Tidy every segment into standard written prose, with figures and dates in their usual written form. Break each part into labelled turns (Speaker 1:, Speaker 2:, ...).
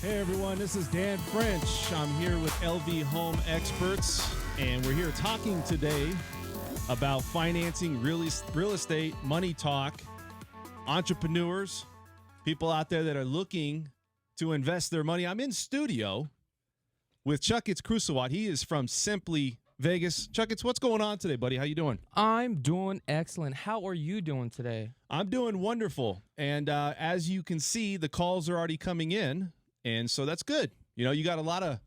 Speaker 1: Hey everyone, this is Dan French. I'm here with LV Home Experts, and we're here talking today about financing, real estate, money talk, entrepreneurs, people out there that are looking to invest their money. I'm in studio with Chakits Krulsawat. He is from Simply Vegas. Chakits, what's going on today, buddy? How you doing?
Speaker 2: I'm doing excellent. How are you doing today?
Speaker 1: I'm doing wonderful. And as you can see, the calls are already coming in. And so that's good. You know, you got a lot of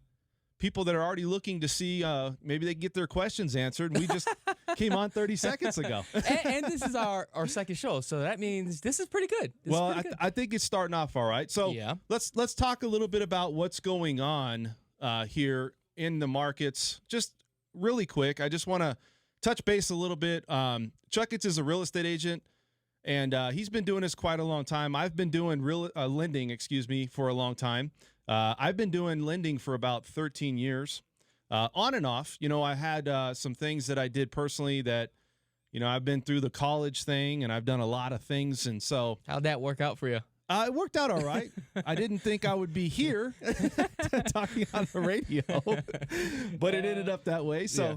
Speaker 1: people that are already looking to see maybe they can get their questions answered. We just came on 30 seconds ago.
Speaker 2: and this is our second show, so that means this is pretty good.
Speaker 1: I think it's starting off all right. So
Speaker 2: yeah.
Speaker 1: let's talk a little bit about what's going on here in the markets. Just really quick, I just want to touch base a little bit. Chakits is a real estate agent. And he's been doing this quite a long time. I've been doing lending, for a long time. I've been doing lending for about 13 years, on and off. You know, I had some things that I did personally that, you know, I've been through the college thing, and I've done a lot of things. And so,
Speaker 2: how'd that work out for you?
Speaker 1: It worked out all right. I didn't think I would be here talking on the radio, but it ended up that way. So. Yeah.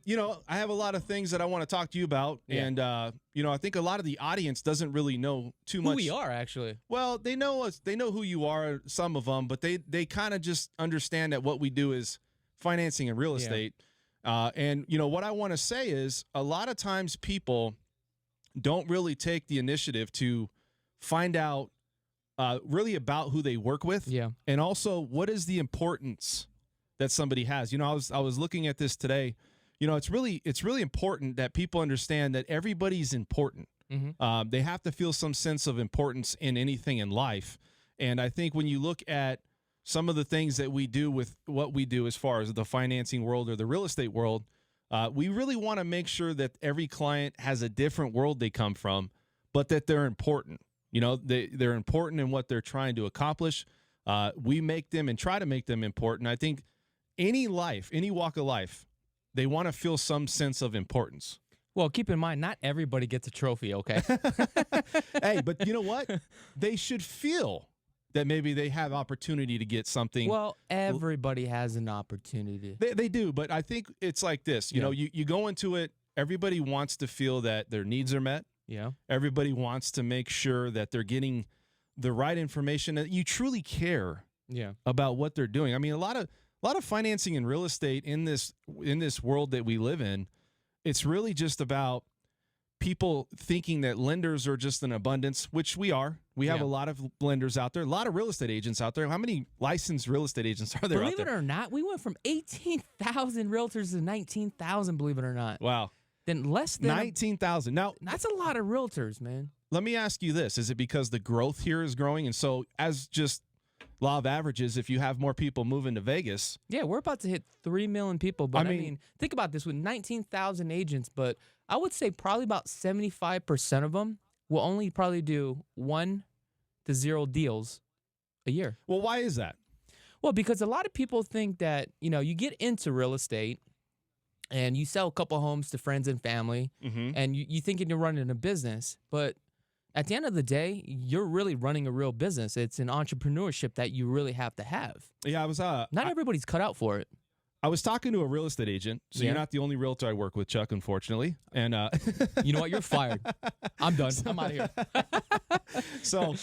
Speaker 1: You know, I have a lot of things that I want to talk to you about. Yeah. And, you know, I think a lot of the audience doesn't really know too much.
Speaker 2: Who we are, actually.
Speaker 1: Well, they know us. They know who you are, some of them, but they kind of just understand that what we do is financing and real estate. Yeah. And, you know, what I want to say is a lot of times people don't really take the initiative to find out really about who they work with.
Speaker 2: Yeah.
Speaker 1: And also what is the importance that somebody has. You know, I was looking at this today. You know, it's really important that people understand that everybody's important. Mm-hmm. They have to feel some sense of importance in anything in life. And I think when you look at some of the things that we do with what we do as far as the financing world or the real estate world, we really want to make sure that every client has a different world they come from, but that they're important. You know, they're important in what they're trying to accomplish. We make them and try to make them important. I think any walk of life, they want to feel some sense of importance.
Speaker 2: Well, keep in mind, not everybody gets a trophy, okay?
Speaker 1: Hey, but you know what? They should feel that maybe they have opportunity to get something.
Speaker 2: Well, everybody has an opportunity.
Speaker 1: They do, but I think it's like this. You know, you go into it, everybody wants to feel that their needs are met.
Speaker 2: Yeah.
Speaker 1: Everybody wants to make sure that they're getting the right information, that you truly care about what they're doing. I mean, a lot of financing and real estate in this world that we live in, it's really just about people thinking that lenders are just an abundance, which we are. We have a lot of lenders out there, a lot of real estate agents out there. How many licensed real estate agents are there out there?
Speaker 2: Believe it or not, we went from 18,000 realtors to 19,000, believe it or not.
Speaker 1: Wow.
Speaker 2: Then less than
Speaker 1: 19,000. Now,
Speaker 2: that's a lot of realtors, man.
Speaker 1: Let me ask you this. Is it because the growth here is growing? And so as just law of averages, if you have more people moving to Vegas.
Speaker 2: Yeah, we're about to hit 3 million people. But I mean, think about this with 19,000 agents, but I would say probably about 75% of them will only probably do 1 to 0 deals a year.
Speaker 1: Well, why is that?
Speaker 2: Well, because a lot of people think that, you know, you get into real estate and you sell a couple homes to friends and family, and you thinking you're running a business, but at the end of the day, you're really running a real business. It's an entrepreneurship that you really have to have.
Speaker 1: Yeah, I was.
Speaker 2: Not everybody's cut out for it.
Speaker 1: I was talking to a real estate agent, so you're not the only realtor I work with, Chuck, unfortunately. And
Speaker 2: you know what? You're fired. I'm done. I'm out of here.
Speaker 1: So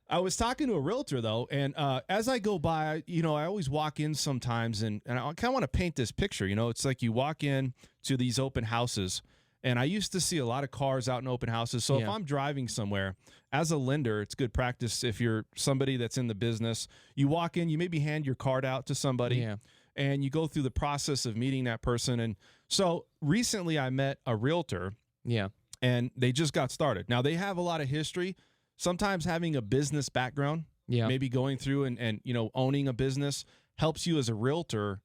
Speaker 1: I was talking to a realtor, though, and as I go by, you know, I always walk in sometimes, and I kind of want to paint this picture. You know, it's like you walk in to these open houses. And I used to see a lot of cars out in open houses. So if I'm driving somewhere, as a lender, it's good practice if you're somebody that's in the business. You walk in, you maybe hand your card out to somebody, and you go through the process of meeting that person. And so recently I met a realtor, and they just got started. Now, they have a lot of history, sometimes having a business background, maybe going through and you know, owning a business helps you as a realtor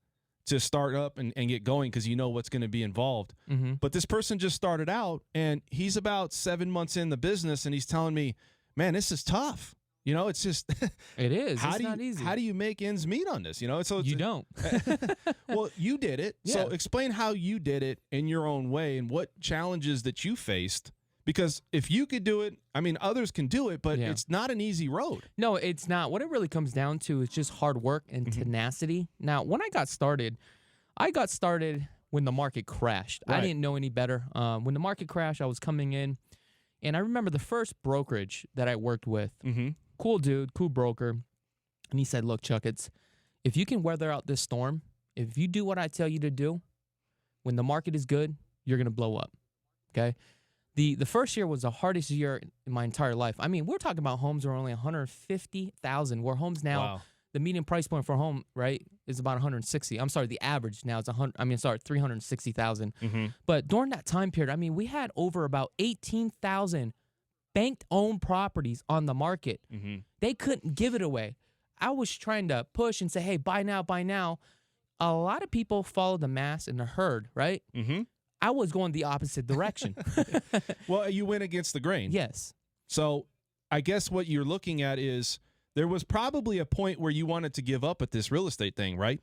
Speaker 1: to start up and get going because you know what's going to be involved. But this person just started out, and he's about 7 months in the business, and he's telling me, man, this is tough. You know, it's just
Speaker 2: it is. It's not easy.
Speaker 1: How do you make ends meet on this? You know, so
Speaker 2: you don't.
Speaker 1: Well, you did it. So explain how you did it in your own way and what challenges that you faced Because if you could do it, I mean, others can do it, but
Speaker 2: Yeah.
Speaker 1: it's not an easy road.
Speaker 2: No, it's not. What it really comes down to is just hard work and tenacity. Now, when I got started when the market crashed.
Speaker 1: Right.
Speaker 2: I didn't know any better. When the market crashed, I was coming in, and I remember the first brokerage that I worked with. Cool dude, cool broker. And he said, look, Chakits, if you can weather out this storm, if you do what I tell you to do, when the market is good, you're going to blow up, okay? The first year was the hardest year in my entire life. I mean, we're talking about homes were only $150,000, where homes now,
Speaker 1: Wow.
Speaker 2: the median price point for a home, right, is about 160. I'm sorry, the average now is 360,000. But during that time period, I mean, we had over about 18,000 banked-owned properties on the market. They couldn't give it away. I was trying to push and say, hey, buy now, buy now. A lot of people follow the mass and the herd, right? I was going the opposite direction.
Speaker 1: Well, you went against the grain.
Speaker 2: Yes.
Speaker 1: So I guess what you're looking at is there was probably a point where you wanted to give up at this real estate thing, right?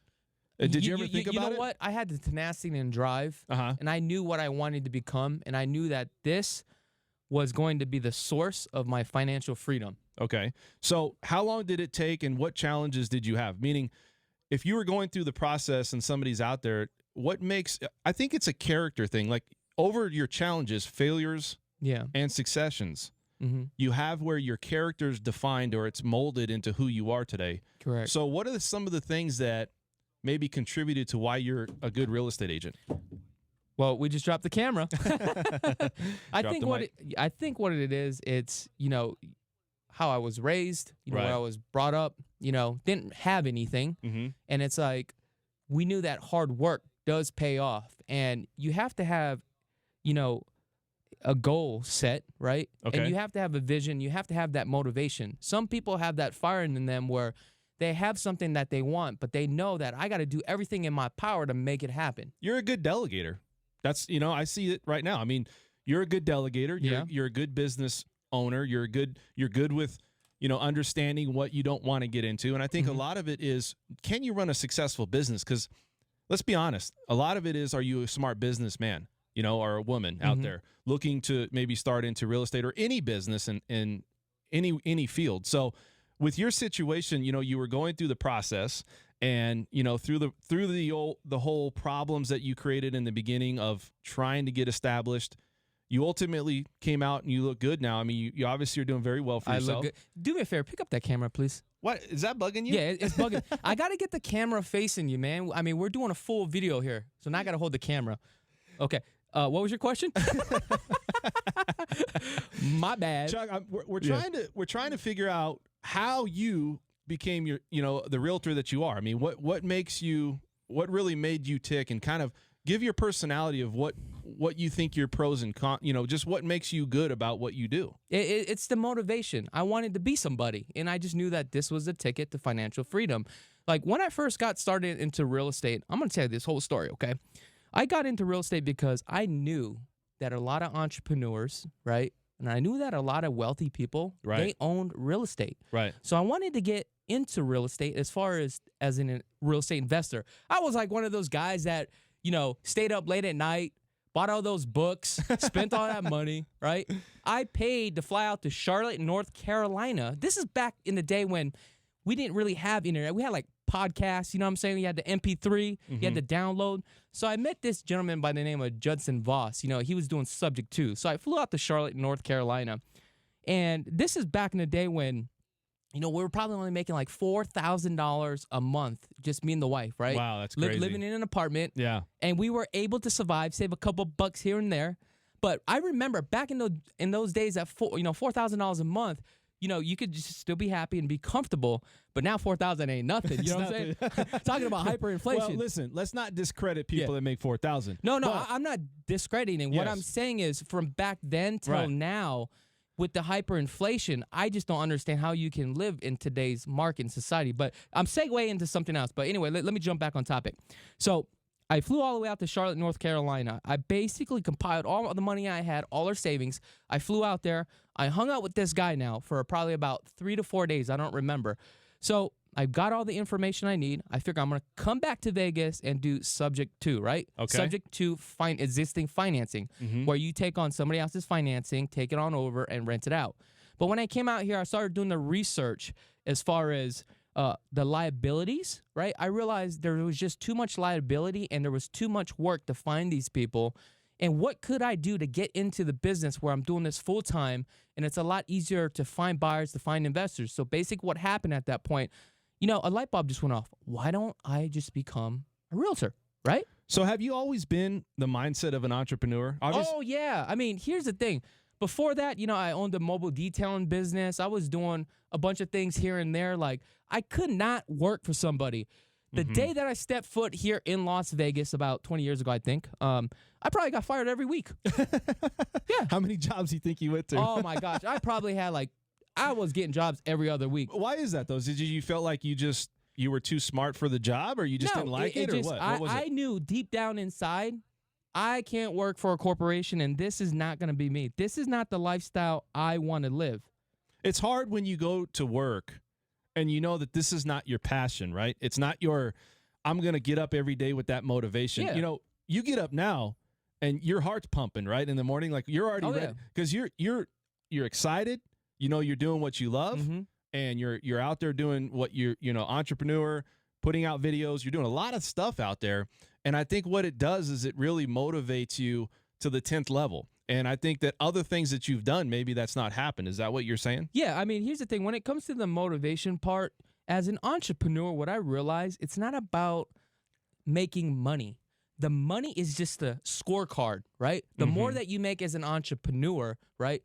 Speaker 1: Did you ever think about it?
Speaker 2: You know what? I had the tenacity and drive, and I knew what I wanted to become, and I knew that this was going to be the source of my financial freedom.
Speaker 1: Okay. So how long did it take, and what challenges did you have? Meaning, if you were going through the process and somebody's out there, what makes, I think it's a character thing. Like over your challenges, failures, and successions, you have where your character's defined or it's molded into who you are today.
Speaker 2: Correct.
Speaker 1: So what are some of the things that maybe contributed to why you're a good real estate agent?
Speaker 2: Well, we just dropped the camera. I think what it is, it's, you know, how I was raised, you know, where I was brought up, you know, didn't have anything. And it's like, we knew that hard work does pay off, and you have to have, you know, a goal set, right?
Speaker 1: Okay.
Speaker 2: And you have to have a vision. You have to have that motivation. Some people have that fire in them where they have something that they want, but they know that I got to do everything in my power to make it happen.
Speaker 1: You're a good delegator. That's, you know, I see it right now. I mean, you're a good delegator. You're a good business owner. You're good with, you know, understanding what you don't want to get into. And I think a lot of it is, can you run a successful business? Because let's be honest, a lot of it is, are you a smart businessman, you know, or a woman out there looking to maybe start into real estate or any business in any field. So with your situation, you know, you were going through the process, and, you know, through the whole problems that you created in the beginning of trying to get established, you ultimately came out and you look good now. I mean, you obviously are doing very well for yourself.
Speaker 2: I look good. Do me a favor, pick up that camera, please.
Speaker 1: What, is that bugging you?
Speaker 2: Yeah, it's bugging. I got to get the camera facing you, man. I mean, we're doing a full video here, so now I got to hold the camera. Okay. What was your question? My bad.
Speaker 1: Chuck, we're trying to figure out how you became the realtor that you are. I mean, what really made you tick, and kind of give your personality of what you think your pros and cons, you know, just what makes you good about what you do.
Speaker 2: It's the motivation. I wanted to be somebody, and I just knew that this was a ticket to financial freedom. Like when I first got started into real estate, I'm going to tell you this whole story, okay? I got into real estate because I knew that a lot of entrepreneurs, right? And I knew that a lot of wealthy people, they owned real estate.
Speaker 1: Right.
Speaker 2: So I wanted to get into real estate as far as a real estate investor. I was like one of those guys that, you know, stayed up late at night, bought all those books, spent all that money, right? I paid to fly out to Charlotte, North Carolina. This is back in the day when we didn't really have internet. We had like podcasts, you know what I'm saying? You had the MP3, you had to download. So I met this gentleman by the name of Judson Voss. You know, he was doing Subject 2. So I flew out to Charlotte, North Carolina. And this is back in the day when, you know, we were probably only making like $4,000 a month, just me and the wife, right?
Speaker 1: Wow, that's crazy.
Speaker 2: Living in an apartment.
Speaker 1: Yeah.
Speaker 2: And we were able to survive, save a couple bucks here and there. But I remember back in those days at $4,000 a month, you know, you could just still be happy and be comfortable. But now 4,000 ain't nothing. You know what I'm saying? Talking about hyperinflation.
Speaker 1: Well, listen, let's not discredit people that make 4,000.
Speaker 2: No, I'm not discrediting. What I'm saying is, from back then till now, with the hyperinflation, I just don't understand how you can live in today's market and society. But I'm segueing into something else. But anyway, let me jump back on topic. So I flew all the way out to Charlotte, North Carolina. I basically compiled all the money I had, all our savings. I flew out there. I hung out with this guy now for probably about 3 to 4 days. I don't remember. So I've got all the information I need. I figure I'm going to come back to Vegas and do subject to, right?
Speaker 1: Okay.
Speaker 2: Subject to existing financing, where you take on somebody else's financing, take it on over, and rent it out. But when I came out here, I started doing the research as far as the liabilities, right? I realized there was just too much liability and there was too much work to find these people. And what could I do to get into the business where I'm doing this full time and it's a lot easier to find buyers, to find investors? So basically what happened at that point, a light bulb just went off. Why don't I just become a realtor, right?
Speaker 1: So have you always been the mindset of an entrepreneur?
Speaker 2: Oh, yeah. I mean, here's the thing. Before that, I owned a mobile detailing business. I was doing a bunch of things here and there. Like, I could not work for somebody. The day that I stepped foot here in Las Vegas about 20 years ago, I think, I probably got fired every week. Yeah.
Speaker 1: How many jobs do you think you went to?
Speaker 2: Oh, my gosh. I probably had I was getting jobs every other week.
Speaker 1: Why is that, though? Did you felt like you were too smart for the job, or you just didn't like it, or what? What was it?
Speaker 2: I knew deep down inside, I can't work for a corporation, and this is not going to be me. This is not the lifestyle I want to live.
Speaker 1: It's hard when you go to work and you know that this is not your passion, right? It's not your, I'm going to get up every day with that motivation.
Speaker 2: Yeah.
Speaker 1: You get up now and your heart's pumping, right? In the morning, like you're already ready because you're excited. You're doing what you love, and you're out there doing what entrepreneur, putting out videos. You're doing a lot of stuff out there. And I think what it does is it really motivates you to the 10th level. And I think that other things that you've done, maybe that's not happened. Is that what you're saying?
Speaker 2: Yeah. I mean, here's the thing. When it comes to the motivation part, as an entrepreneur, what I realize, it's not about making money. The money is just a scorecard, right? The more that you make as an entrepreneur, right,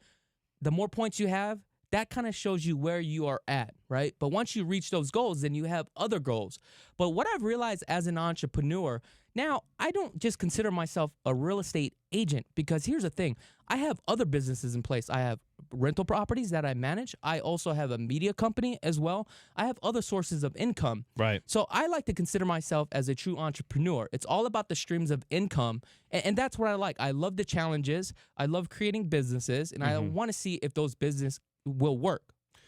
Speaker 2: the more points you have, that kind of shows you where you are at, right? But once you reach those goals, then you have other goals. But what I've realized as an entrepreneur, now I don't just consider myself a real estate agent, because here's the thing. I have other businesses in place. I have rental properties that I manage. I also have a media company as well. I have other sources of income.
Speaker 1: Right.
Speaker 2: So I like to consider myself as a true entrepreneur. It's all about the streams of income. And that's what I like. I love the challenges. I love creating businesses. And I want to see if those businesses will work.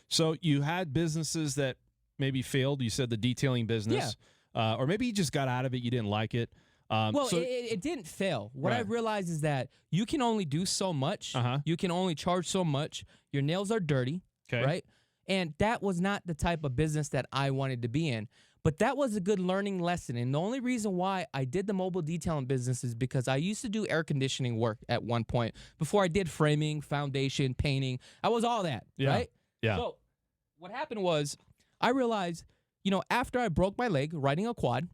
Speaker 1: So you had businesses that maybe failed. You said the detailing business. Yeah. Or maybe you just got out of it. You didn't like it.
Speaker 2: It didn't fail. What I realized is that you can only do so much. You can only charge so much. Your nails are dirty, right? And that was not the type of business that I wanted to be in. But that was a good learning lesson. And the only reason why I did the mobile detailing business is because I used to do air conditioning work at one point. Before I did framing, foundation, painting. I was all that, right?
Speaker 1: Yeah.
Speaker 2: So what happened was I realized, after I broke my leg riding a quad,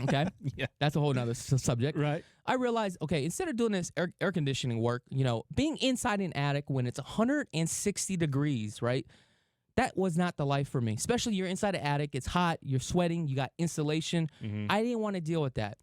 Speaker 2: okay?
Speaker 1: Yeah.
Speaker 2: That's a whole nother subject.
Speaker 1: Right.
Speaker 2: I realized, okay, instead of doing this air conditioning work, being inside an attic when it's 160 degrees, right? That was not the life for me. Especially you're inside an attic, it's hot, you're sweating, you got insulation. I didn't want to deal with that.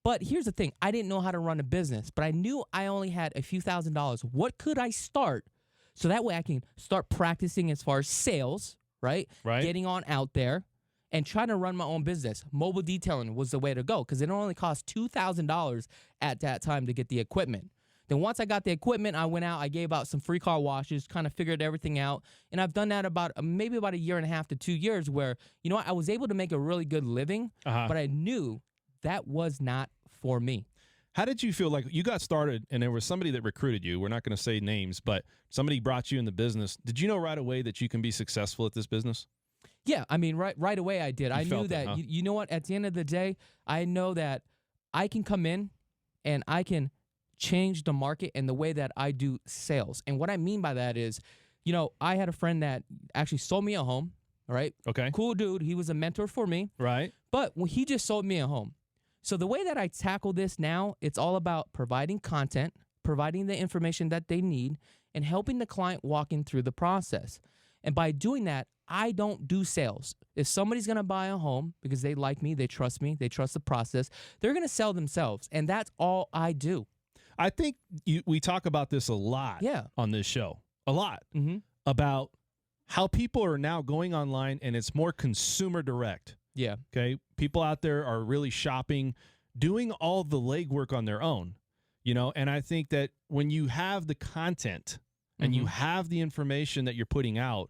Speaker 2: But here's the thing. I didn't know how to run a business, but I knew I only had a few $1,000s. What could I start so that way I can start practicing as far as sales, right? Getting on out there and trying to run my own business. Mobile detailing was the way to go because it only cost $2,000 at that time to get the equipment. Then once I got the equipment, I went out, I gave out some free car washes, kind of figured everything out. And I've done that about maybe about a year and a half to 2 years where, I was able to make a really good living, but I knew that was not for me.
Speaker 1: How did you feel like you got started and there was somebody that recruited you? We're not going to say names, but somebody brought you in the business. Did you know right away that you can be successful at this business?
Speaker 2: Yeah, I mean, right away I did. I knew that,
Speaker 1: huh?
Speaker 2: you know what, at the end of the day, I know that I can come in and I can change the market and the way that I do sales. And what I mean by that is, I had a friend that actually sold me a home, right?
Speaker 1: Okay.
Speaker 2: Cool dude. He was a mentor for me.
Speaker 1: Right.
Speaker 2: But when he just sold me a home. So the way that I tackle this now, it's all about providing content, providing the information that they need, and helping the client walk in through the process. And by doing that, I don't do sales. If somebody's going to buy a home because they like me, they trust the process, they're going to sell themselves. And that's all I do.
Speaker 1: I think we talk about this a lot on this show, a lot, about how people are now going online and it's more consumer direct.
Speaker 2: Yeah.
Speaker 1: Okay. People out there are really shopping, doing all the legwork on their own, and I think that when you have the content and you have the information that you're putting out,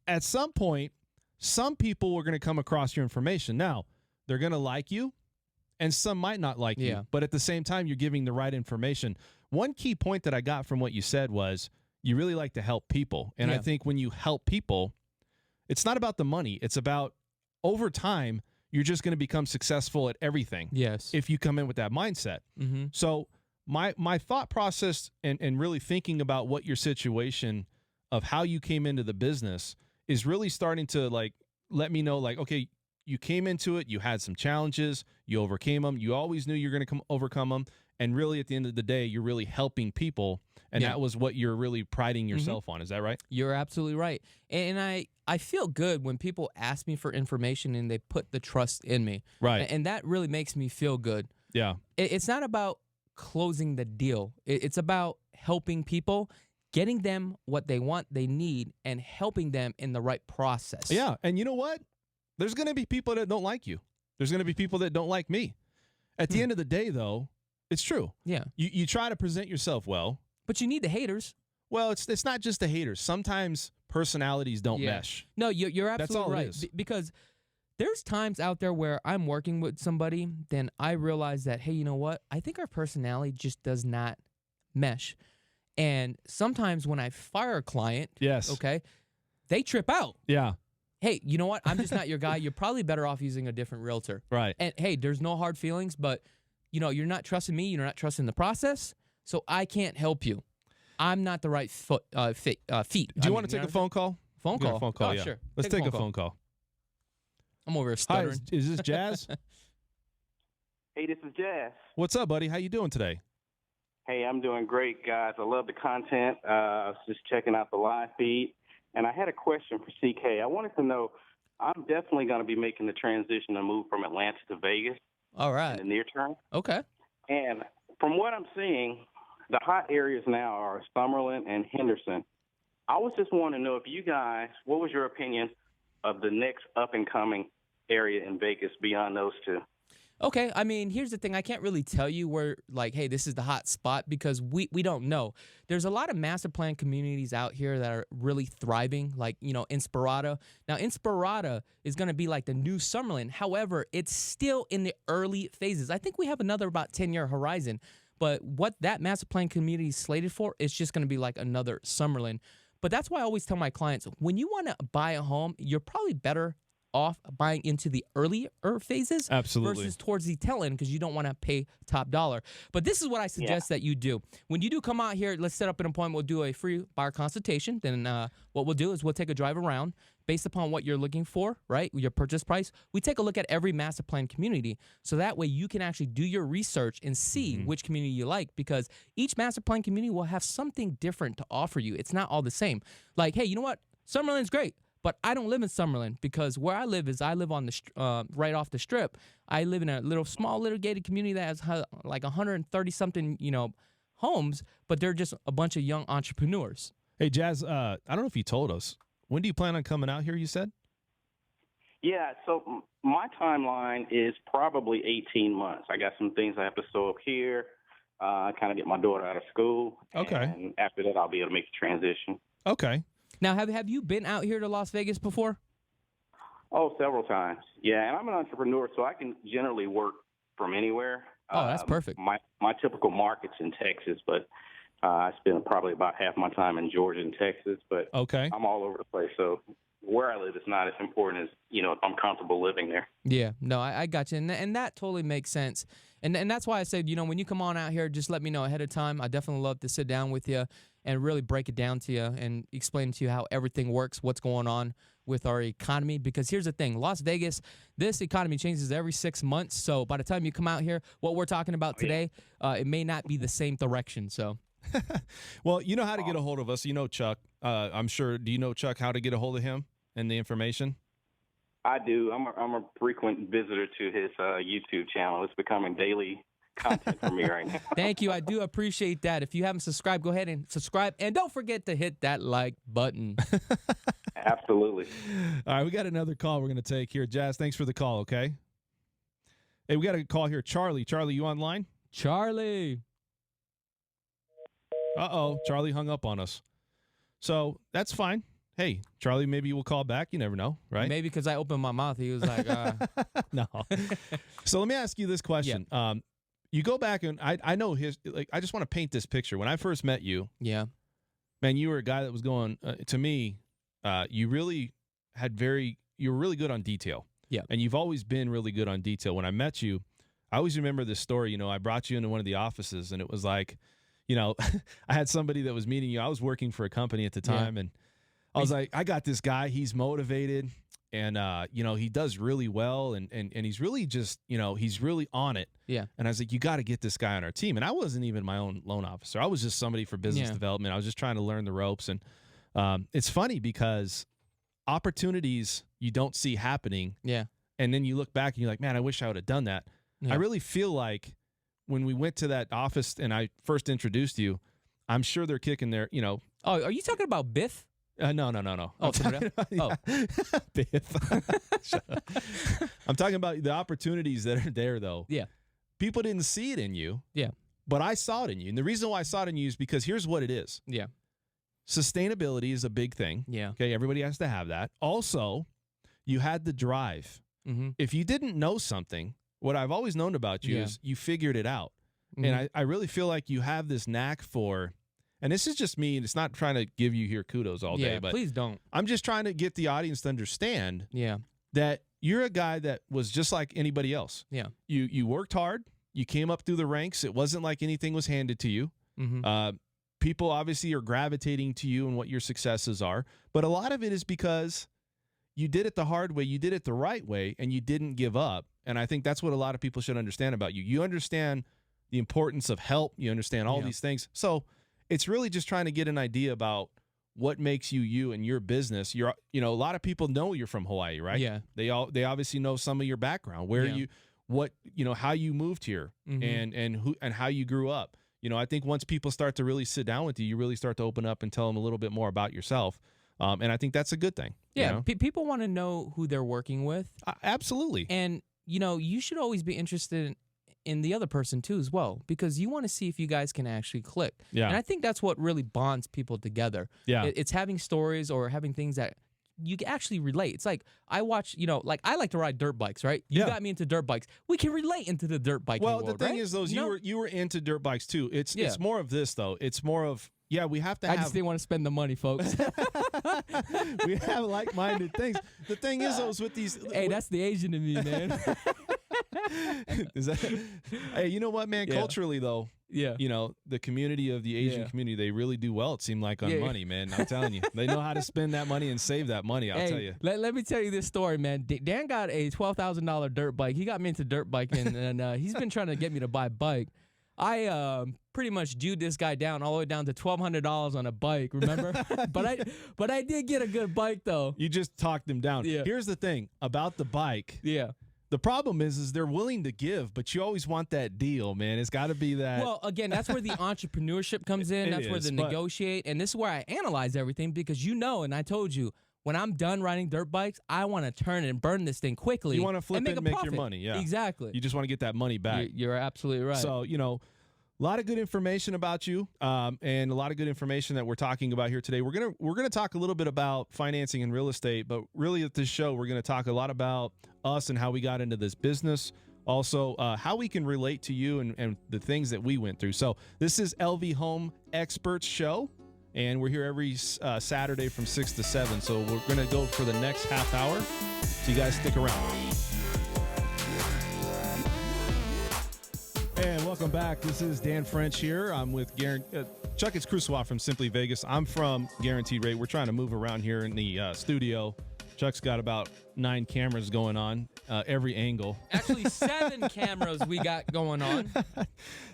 Speaker 1: at some point, some people are going to come across your information. Now, they're going to like you, and some might not like you. But at the same time, you're giving the right information. One key point that I got from what you said was you really like to help people. And I think when you help people, it's not about the money. It's about over time, you're just going to become successful at everything.
Speaker 2: Yes.
Speaker 1: If you come in with that mindset. Mm-hmm. So my thought process and really thinking about what your situation of how you came into the business is really starting to like let me know, like, okay, you came into it, you had some challenges, you overcame them, you always knew you're going to overcome them, and really at the end of the day, you're really helping people, and that was what you're really priding yourself on. Is that right?
Speaker 2: You're absolutely right. And I feel good when people ask me for information and they put the trust in me.
Speaker 1: Right.
Speaker 2: And that really makes me feel good.
Speaker 1: Yeah.
Speaker 2: It's not about closing the deal. It's about helping people, getting them what they want, they need, and helping them in the right process.
Speaker 1: Yeah, and you know what? There's going to be people that don't like you. There's going to be people that don't like me. At the end of the day, though, it's true.
Speaker 2: Yeah.
Speaker 1: You try to present yourself well.
Speaker 2: But you need the haters.
Speaker 1: Well, it's not just the haters. Sometimes personalities don't mesh.
Speaker 2: No, you're absolutely
Speaker 1: That's all
Speaker 2: right.
Speaker 1: it is.
Speaker 2: Because there's times out there where I'm working with somebody, then I realize that, hey, you know what? I think our personality just does not mesh. And sometimes when I fire a client, okay, they trip out.
Speaker 1: Yeah.
Speaker 2: Hey, you know what? I'm just not your guy. You're probably better off using a different realtor.
Speaker 1: Right.
Speaker 2: And hey, there's no hard feelings, but you know, you're not trusting me. You're not trusting the process, so I can't help you. I'm not the right feet.
Speaker 1: Do you want to take a phone call?
Speaker 2: Phone call?
Speaker 1: Phone call,
Speaker 2: oh,
Speaker 1: yeah.
Speaker 2: Sure.
Speaker 1: Let's take a phone call.
Speaker 2: I'm over here
Speaker 1: Hi,
Speaker 2: stuttering.
Speaker 1: is this Jazz?
Speaker 3: Hey, this is Jazz.
Speaker 1: What's up, buddy? How you doing today?
Speaker 3: Hey, I'm doing great, guys. I love the content. I was just checking out the live feed, and I had a question for CK. I wanted to know, I'm definitely going to be making the transition to move from Atlanta to Vegas
Speaker 2: All right.
Speaker 3: in the near term.
Speaker 2: Okay.
Speaker 3: And from what I'm seeing, the hot areas now are Summerlin and Henderson. I was just wanting to know if you guys, what was your opinion of the next up-and-coming area in Vegas beyond those two?
Speaker 2: Okay, I mean, here's the thing. I can't really tell you where, like, hey, this is the hot spot because we don't know. There's a lot of master plan communities out here that are really thriving, like, you know, Inspirada. Now, Inspirada is going to be like the new Summerlin. However, it's still in the early phases. I think we have another about 10-year horizon. But what that master plan community is slated for, it's just going to be like another Summerlin. But that's why I always tell my clients, when you want to buy a home, you're probably better off buying into the earlier phases versus towards the tail end because you don't want to pay top dollar. But this is what I suggest that you do. When you do come out here, let's set up an appointment. We'll do a free buyer consultation. Then what we'll do is we'll take a drive around based upon what you're looking for, right? Your purchase price. We take a look at every master plan community. So that way you can actually do your research and see which community you like because each master plan community will have something different to offer you. It's not all the same. Like, hey, you know what? Summerlin's great. But I don't live in Summerlin because where I live is I live on the right off the strip. I live in a small little gated community that has like 130 something, you know, homes, but they're just a bunch of young entrepreneurs.
Speaker 1: Hey, Jazz, I don't know if you told us. When do you plan on coming out here, you said?
Speaker 3: Yeah, so my timeline is probably 18 months. I got some things I have to sew up here, kind of get my daughter out of school.
Speaker 1: Okay.
Speaker 3: And after that, I'll be able to make the transition.
Speaker 1: Okay.
Speaker 2: Now, have you been out here to Las Vegas before?
Speaker 3: Oh, several times. Yeah, and I'm an entrepreneur, so I can generally work from anywhere.
Speaker 2: Oh, that's perfect.
Speaker 3: My typical market's in Texas, but I spend probably about half my time in Georgia and Texas. But I'm all over the place, so where I live is not as important as, you know, if I'm comfortable living there.
Speaker 2: Yeah, no, I got you, and that totally makes sense. And that's why I said, you know, when you come on out here, just let me know ahead of time. I definitely love to sit down with you and really break it down to you and explain to you how everything works, what's going on with our economy. Because here's the thing, Las Vegas, this economy changes every 6 months. So by the time you come out here, what we're talking about today, it may not be the same direction. So,
Speaker 1: well, you know how to get a hold of us. You know Chuck. I'm sure. Do you know Chuck how to get a hold of him and the information?
Speaker 3: I do. I'm a frequent visitor to his YouTube channel. It's becoming daily content for me right now.
Speaker 2: Thank you. I do appreciate that. If you haven't subscribed, go ahead and subscribe. And don't forget to hit that like button.
Speaker 3: Absolutely.
Speaker 1: All right, we got another call we're going to take here. Jazz, thanks for the call, okay? Hey, we got a call here. Charlie. Charlie, you online?
Speaker 2: Charlie.
Speaker 1: Uh-oh. Charlie hung up on us. So that's fine. hey, Charlie, maybe we'll call back. You never know, right?
Speaker 2: Maybe because I opened my mouth, he was like,
Speaker 1: no. So let me ask you this question. You go back and I know I just want to paint this picture. When I first met you,
Speaker 2: yeah,
Speaker 1: man, you were a guy that was going, to me, you really you were really good on detail.
Speaker 2: Yeah.
Speaker 1: And you've always been really good on detail. When I met you, I always remember this story. I brought you into one of the offices, and it was like, I had somebody that was meeting you. I was working for a company at the time, and I was like, I got this guy. He's motivated, and, he does really well, and he's really just, he's really on it.
Speaker 2: Yeah.
Speaker 1: And I was like, you got to get this guy on our team. And I wasn't even my own loan officer. I was just somebody for business development. I was just trying to learn the ropes. And it's funny because opportunities you don't see happening.
Speaker 2: Yeah.
Speaker 1: And then you look back and you're like, man, I wish I would have done that. Yeah. I really feel like when we went to that office and I first introduced you, I'm sure they're kicking their,
Speaker 2: Oh, are you talking about Biff?
Speaker 1: No.
Speaker 2: Oh,
Speaker 1: Biff. I'm talking about the opportunities that are there, though.
Speaker 2: Yeah.
Speaker 1: People didn't see it in you.
Speaker 2: Yeah.
Speaker 1: But I saw it in you. And the reason why I saw it in you is because here's what it is.
Speaker 2: Yeah.
Speaker 1: Sustainability is a big thing.
Speaker 2: Yeah.
Speaker 1: Okay. Everybody has to have that. Also, you had the drive.
Speaker 2: Mm-hmm.
Speaker 1: If you didn't know something, what I've always known about you is you figured it out. Mm-hmm. And I really feel like you have this knack for, and this is just me, and it's not trying to give you here kudos all day, but
Speaker 2: please don't.
Speaker 1: I'm just trying to get the audience to understand that you're a guy that was just like anybody else.
Speaker 2: Yeah.
Speaker 1: You worked hard. You came up through the ranks. It wasn't like anything was handed to you.
Speaker 2: Mm-hmm.
Speaker 1: People obviously are gravitating to you and what your successes are, but a lot of it is because you did it the hard way, you did it the right way, and you didn't give up. And I think that's what a lot of people should understand about you. You understand the importance of help. You understand all these things. So it's really just trying to get an idea about what makes you you and your business. A lot of people know you're from Hawaii, right?
Speaker 2: Yeah.
Speaker 1: They obviously know some of your background, where how you moved here, and how you grew up. I think once people start to really sit down with you, you really start to open up and tell them a little bit more about yourself. And I think that's a good thing.
Speaker 2: Yeah. People want to know who they're working with.
Speaker 1: Absolutely.
Speaker 2: And, you should always be interested in the other person too as well, because you want to see if you guys can actually click.
Speaker 1: Yeah.
Speaker 2: And I think that's what really bonds people together.
Speaker 1: Yeah.
Speaker 2: It's having stories or having things that you can actually relate. It's like I watch, I like to ride dirt bikes, right? You got me into dirt bikes. We can relate into the dirt biking world,
Speaker 1: the thing is, though, you were into dirt bikes too. It's more of this, though. It's more of, we have to
Speaker 2: I just didn't want to spend the money, folks.
Speaker 1: We have like-minded things. The thing is, though, is with these...
Speaker 2: Hey, that's the Asian in me, man.
Speaker 1: Hey, you know what, man?
Speaker 2: Yeah.
Speaker 1: Culturally, though, the community of the Asian community, they really do well, it seemed like, on money, man. I'm telling you. They know how to spend that money and save that money, I'll tell you.
Speaker 2: Let me tell you this story, man. Dan got a $12,000 dirt bike. He got me into dirt biking, and he's been trying to get me to buy a bike. I pretty much Jewed this guy down all the way down to $1,200 on a bike, remember? but I did get a good bike, though.
Speaker 1: You just talked him down.
Speaker 2: Yeah.
Speaker 1: Here's the thing about the bike.
Speaker 2: Yeah.
Speaker 1: The problem is they're willing to give, but you always want that deal, man. It's got to be that.
Speaker 2: Well, again, that's where the entrepreneurship comes in. That's where the negotiate. And this is where I analyze everything, because and I told you, when I'm done riding dirt bikes, I want to turn and burn this thing quickly.
Speaker 1: You want to flip it and make
Speaker 2: profit.
Speaker 1: your money. Yeah,
Speaker 2: exactly.
Speaker 1: You just want to get that money back.
Speaker 2: You're absolutely right.
Speaker 1: So, a lot of good information about you, and a lot of good information that we're talking about here today. We're gonna talk a little bit about financing and real estate, but really at this show, we're gonna talk a lot about us and how we got into this business. Also, how we can relate to you and the things that we went through. So this is LV Home Experts Show, and we're here every Saturday from 6 to 7. So we're gonna go for the next half hour. So you guys stick around. And welcome back. This is Dan French here. I'm with Chakits Krulsawat from Simply Vegas. I'm from Guaranteed Rate. We're trying to move around here in the studio. Chuck's got about 9 cameras going on, every angle.
Speaker 2: Actually, 7 cameras we got going on.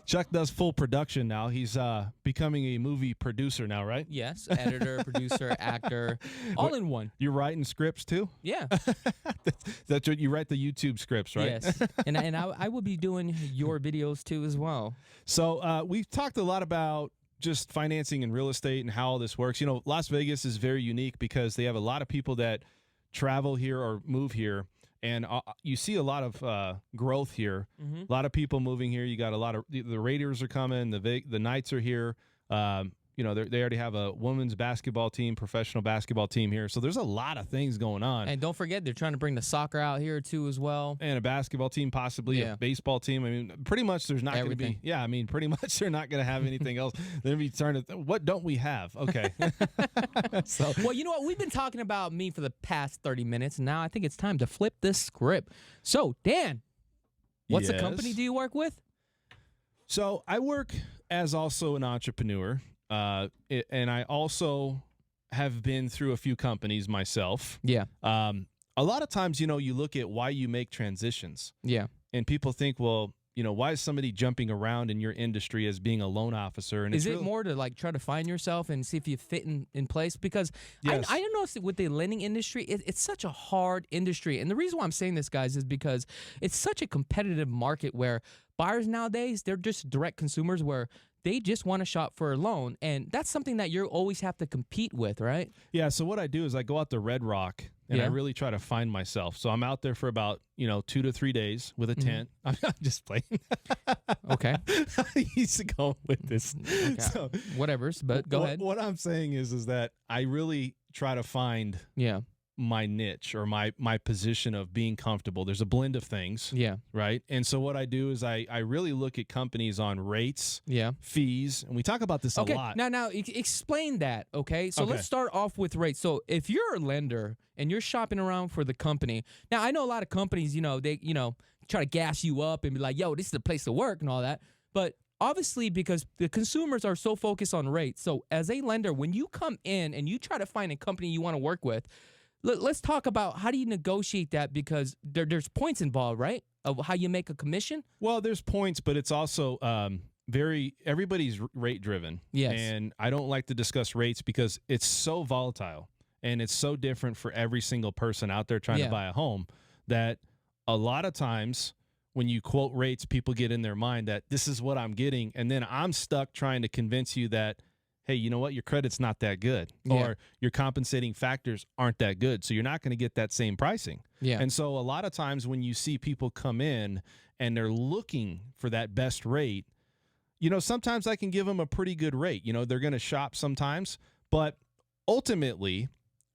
Speaker 1: Chuck does full production now. He's becoming a movie producer now, right?
Speaker 2: Yes, editor, producer, actor, all in one.
Speaker 1: You're writing scripts too?
Speaker 2: Yeah.
Speaker 1: That's what you write, the YouTube scripts, right?
Speaker 2: Yes, and I will be doing your videos too as well.
Speaker 1: So we've talked a lot about just financing and real estate and how all this works. Las Vegas is very unique because they have a lot of people that travel here or move here, and you see a lot of growth here. A lot of people moving here. You got a lot of the Raiders are coming. The Knights are here. they already have a women's basketball team, professional basketball team here. So there's a lot of things going on.
Speaker 2: And don't forget, they're trying to bring the soccer out here too as well.
Speaker 1: And a basketball team, possibly a baseball team. I mean, pretty much there's not going to be. Yeah, I mean, pretty much they're not going to have anything else. They're going to be trying to. What don't we have? Okay.
Speaker 2: So, well, you know what? We've been talking about me for the past 30 minutes. And now I think it's time to flip this script. So, Dan, what's the company do you work with?
Speaker 1: So I work as also an entrepreneur. And I also have been through a few companies myself.
Speaker 2: Yeah.
Speaker 1: A lot of times, you look at why you make transitions.
Speaker 2: Yeah.
Speaker 1: And people think, well, why is somebody jumping around in your industry as being a loan officer? And
Speaker 2: is it more to like try to find yourself and see if you fit in place? Because I noticed that with the lending industry, it's such a hard industry. And the reason why I'm saying this, guys, is because it's such a competitive market where buyers nowadays, they're just direct consumers where they just want to shop for a loan. And that's something that you always have to compete with, right? Yeah.
Speaker 1: So what I do is I go out to Red Rock and I really try to find myself. So I'm out there for about, 2 to 3 days with a tent. I'm just playing.
Speaker 2: Okay.
Speaker 1: I used to go with this.
Speaker 2: Okay. So, whatever's, but go ahead.
Speaker 1: What I'm saying is that I really try to find my niche or my position of being comfortable. There's a blend of things.
Speaker 2: Yeah.
Speaker 1: Right. And so what I do is I really look at companies on rates, fees, and we talk about this a lot.
Speaker 2: Now explain that. Okay. So let's start off with rates. So if you're a lender and you're shopping around for the company, now I know a lot of companies, they, try to gas you up and be like, yo, this is the place to work and all that. But obviously, because the consumers are so focused on rates. So as a lender, when you come in and you try to find a company you want to work with, let's talk about how do you negotiate that, because there's points involved, right, of how you make a commission?
Speaker 1: Well, there's points, but it's also everybody's rate driven.
Speaker 2: Yes.
Speaker 1: And I don't like to discuss rates because it's so volatile and it's so different for every single person out there trying to buy a home that a lot of times when you quote rates, people get in their mind that this is what I'm getting. And then I'm stuck trying to convince you that, hey, you know what? Your credit's not that good, or your compensating factors aren't that good. So you're not going to get that same pricing.
Speaker 2: Yeah.
Speaker 1: And so a lot of times when you see people come in and they're looking for that best rate, sometimes I can give them a pretty good rate. They're going to shop sometimes, but ultimately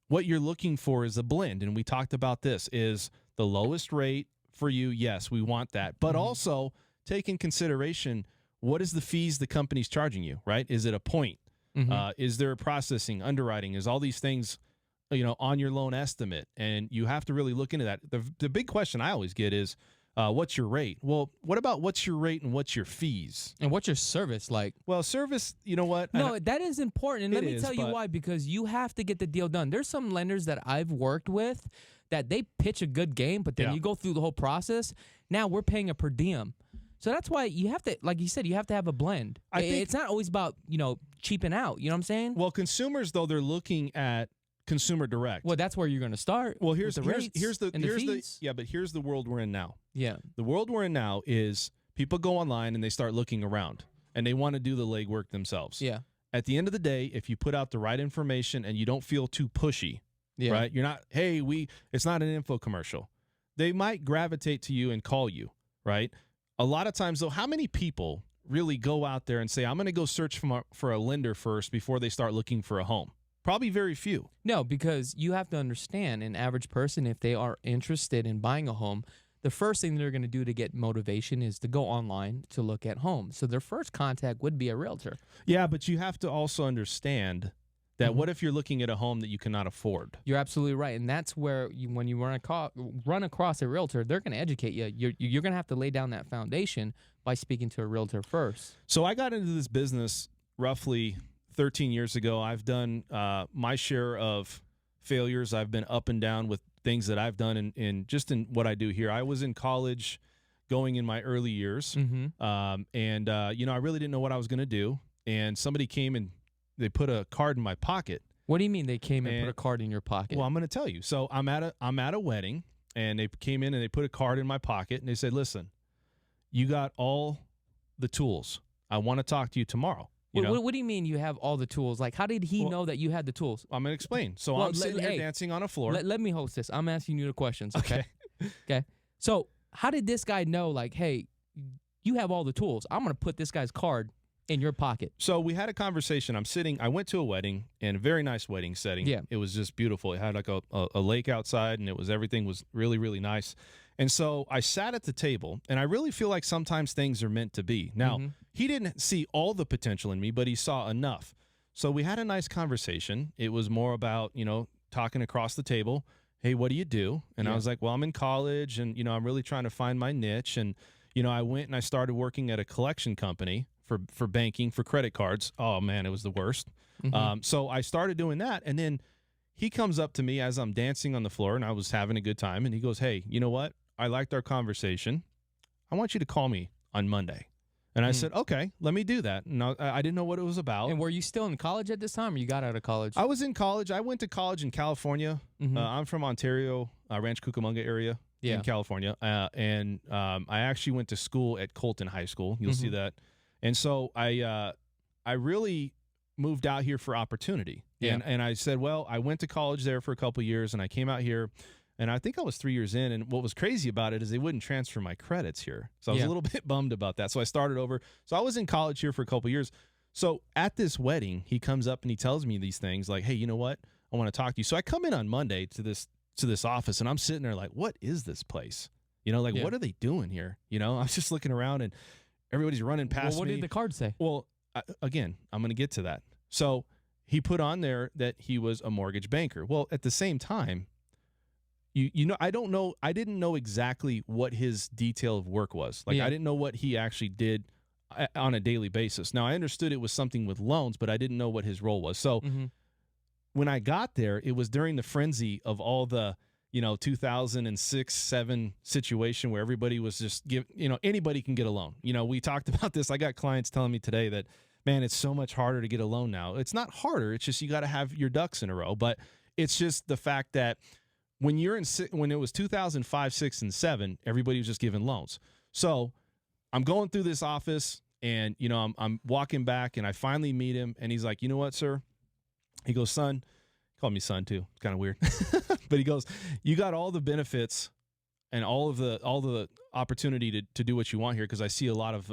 Speaker 1: what you're looking for is a blend. And we talked about this is the lowest rate for you. Yes, we want that, but also take in consideration, what is the fees the company's charging you, right? Is it a point? Is there processing, underwriting? Is all these things, on your loan estimate? And you have to really look into that. The big question I always get is, what's your rate? Well, what about what's your rate and what's your fees?
Speaker 2: And what's your service like?
Speaker 1: Well, service, you know what?
Speaker 2: No, that is important. And let me tell you why, because you have to get the deal done. There's some lenders that I've worked with that they pitch a good game, but then you go through the whole process. Now we're paying a per diem. So that's why you have to, like you said, you have to have a blend. I think it's not always about, cheaping out. You know what I'm saying?
Speaker 1: Well, consumers, though, they're looking at consumer direct.
Speaker 2: Well, that's where you're going to start.
Speaker 1: Well, here's the world we're in now.
Speaker 2: Yeah.
Speaker 1: The world we're in now is people go online and they start looking around and they want to do the legwork themselves.
Speaker 2: Yeah.
Speaker 1: At the end of the day, if you put out the right information and you don't feel too pushy, right? You're not, it's not an info commercial. They might gravitate to you and call you, right? A lot of times, though, how many people really go out there and say, I'm going to go search for a lender first before they start looking for a home? Probably very few.
Speaker 2: No, because you have to understand an average person, if they are interested in buying a home, the first thing they're going to do to get motivation is to go online to look at homes. So their first contact would be a realtor.
Speaker 1: Yeah, but you have to also understand that what if you're looking at a home that you cannot afford?
Speaker 2: You're absolutely right. And that's where when you run across a realtor, they're going to educate you. You're going to have to lay down that foundation by speaking to a realtor first.
Speaker 1: So I got into this business roughly 13 years ago. I've done my share of failures. I've been up and down with things that I've done in what I do here. I was in college going in my early years. I really didn't know what I was going to do. And somebody came and they put a card in my pocket.
Speaker 2: What do you mean they came and put a card in your pocket?
Speaker 1: Well, I'm going to tell you. So I'm at a wedding, and they came in and they put a card in my pocket, and they said, listen, you got all the tools. I want to talk to you tomorrow.
Speaker 2: What do you mean you have all the tools? Like, how did he know that you had the tools?
Speaker 1: I'm going to explain. So I'm sitting here dancing on a floor.
Speaker 2: Let me host this. I'm asking you the questions, okay? Okay. So how did this guy know, like, hey, you have all the tools. I'm going to put this guy's card in your pocket.
Speaker 1: So we had a conversation. I went to a wedding, and a very nice wedding setting.
Speaker 2: Yeah.
Speaker 1: It was just beautiful. It had like a lake outside, and everything was really, really nice. And so I sat at the table, and I really feel like sometimes things are meant to be. Now, he didn't see all the potential in me, but he saw enough. So we had a nice conversation. It was more about, talking across the table. Hey, what do you do? And I was like, well, I'm in college, and, I'm really trying to find my niche. And, I went and I started working at a collection company for banking, for credit cards. Oh, man, it was the worst. So I started doing that. And then he comes up to me as I'm dancing on the floor, and I was having a good time. And he goes, hey, you know what? I liked our conversation. I want you to call me on Monday. And I said, okay, let me do that. And I didn't know what it was about.
Speaker 2: And were you still in college at this time, or you got out of college?
Speaker 1: I was in college. I went to college in California. I'm from Ontario, Ranch Cucamonga area in California. And I actually went to school at Colton High School. You'll see that. And so I really moved out here for opportunity.
Speaker 2: Yeah.
Speaker 1: And I said, well, I went to college there for a couple of years, and I came out here. And I think I was 3 years in, and what was crazy about it is they wouldn't transfer my credits here. So I was a little bit bummed about that. So I started over. So I was in college here for a couple of years. So at this wedding, he comes up and he tells me these things like, hey, you know what? I want to talk to you. So I come in on Monday to this office, and I'm sitting there like, what is this place? What are they doing here? I'm just looking around, and everybody's running past me.
Speaker 2: What did the card say?
Speaker 1: Well, again, I'm going to get to that. So he put on there that he was a mortgage banker. Well, at the same time, I didn't know exactly what his detail of work was. I didn't know what he actually did on a daily basis. Now, I understood it was something with loans, but I didn't know what his role was. So when I got there, it was during the frenzy of all the, 2006, 7 situation where everybody was just anybody can get a loan. We talked about this. I got clients telling me today that, man, it's so much harder to get a loan now. It's not harder. It's just you got to have your ducks in a row. But it's just the fact that when it was 2005, 6, and 7, everybody was just giving loans. So I'm going through this office, and I'm walking back, and I finally meet him, and he's like, you know what, sir? He goes, son. He called me son too. It's kind of weird, but he goes, you got all the benefits and all the opportunity to do what you want here, because I see a lot of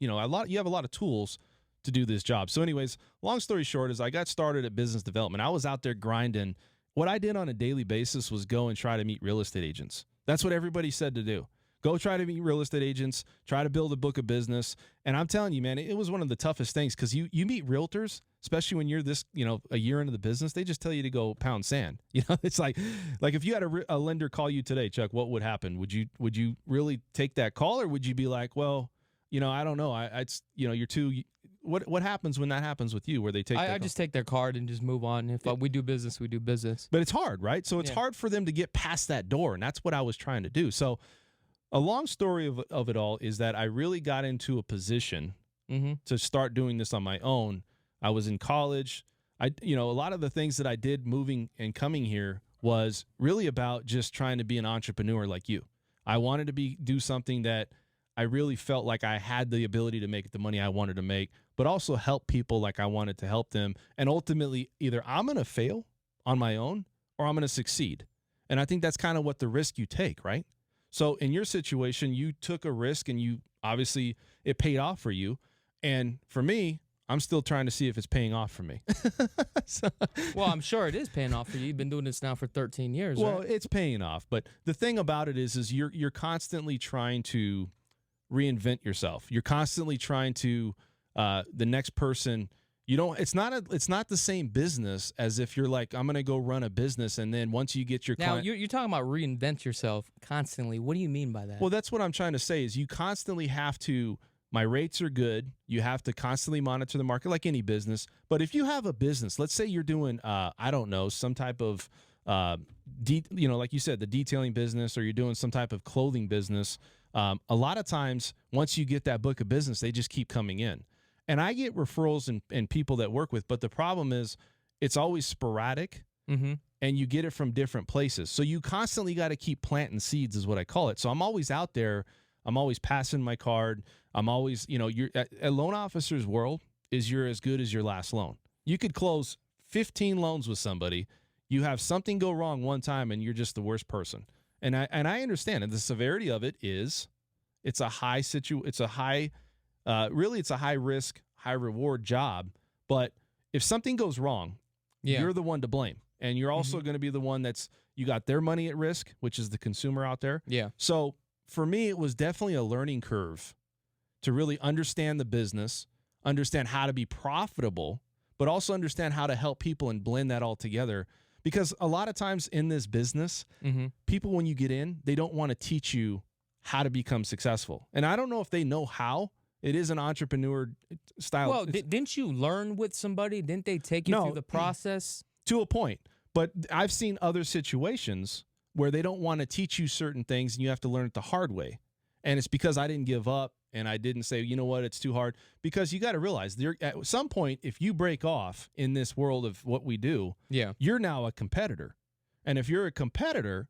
Speaker 1: you have a lot of tools to do this job. So, anyways, long story short is I got started at business development. I was out there grinding. What I did on a daily basis was go and try to meet real estate agents. That's what everybody said to do. Go try to meet real estate agents, try to build a book of business. And I'm telling you, man, it was one of the toughest things, because you meet realtors, especially when you're this, a year into the business, they just tell you to go pound sand. It's like if you had a lender call you today, Chuck, what would happen? Would you really take that call, or would you be like, well, I don't know. You're too. What happens when that happens with you, where they take? I
Speaker 2: just take their card and just move on. If we do business, we do business.
Speaker 1: But it's hard, right? So it's hard for them to get past that door, and that's what I was trying to do. So a long story of it all is that I really got into a position to start doing this on my own. I was in college. A lot of the things that I did moving and coming here was really about just trying to be an entrepreneur like you. I wanted to do something that I really felt like I had the ability to make the money I wanted to make, but also help people like I wanted to help them. And ultimately, either I'm going to fail on my own or I'm going to succeed. And I think that's kind of what the risk you take, right? So in your situation, you took a risk, and obviously it paid off for you. And for me, I'm still trying to see if it's paying off for me.
Speaker 2: Well, I'm sure it is paying off for you. You've been doing this now for 13 years,
Speaker 1: well,
Speaker 2: right?
Speaker 1: It's paying off. But the thing about it is you're constantly trying to reinvent yourself. You're constantly trying to the next person. It's not the same business as if you're like, I'm going to go run a business, and then once you get your client.
Speaker 2: Now, you're talking about reinvent yourself constantly. What do you mean by that?
Speaker 1: Well, that's what I'm trying to say is you constantly have to. My rates are good. You have to constantly monitor the market like any business. But if you have a business, let's say you're doing, I don't know, some type of, like you said, the detailing business, or you're doing some type of clothing business. A lot of times, once you get that book of business, they just keep coming in. And I get referrals and people that work with, but the problem is it's always sporadic, and you get it from different places. So you constantly got to keep planting seeds is what I call it. So I'm always out there. I'm always passing my card. I'm always, you're a loan officer's world is you're as good as your last loan. You could close 15 loans with somebody. You have something go wrong one time, and you're just the worst person. And I understand. And the severity of it is it's a high risk, high reward job, but if something goes wrong, you're the one to blame. And you're also going to be the one you got their money at risk, which is the consumer out there.
Speaker 2: Yeah.
Speaker 1: So for me, it was definitely a learning curve to really understand the business, understand how to be profitable, but also understand how to help people and blend that all together. Because a lot of times in this business, people, when you get in, they don't want to teach you how to become successful. And I don't know if they know how. It is an entrepreneur style.
Speaker 2: Well, didn't you learn with somebody? Didn't they take you through the process?
Speaker 1: To a point. But I've seen other situations where they don't want to teach you certain things and you have to learn it the hard way. And it's because I didn't give up and I didn't say, you know what, it's too hard. Because you got to realize at some point, if you break off in this world of what we do, you're now a competitor. And if you're a competitor,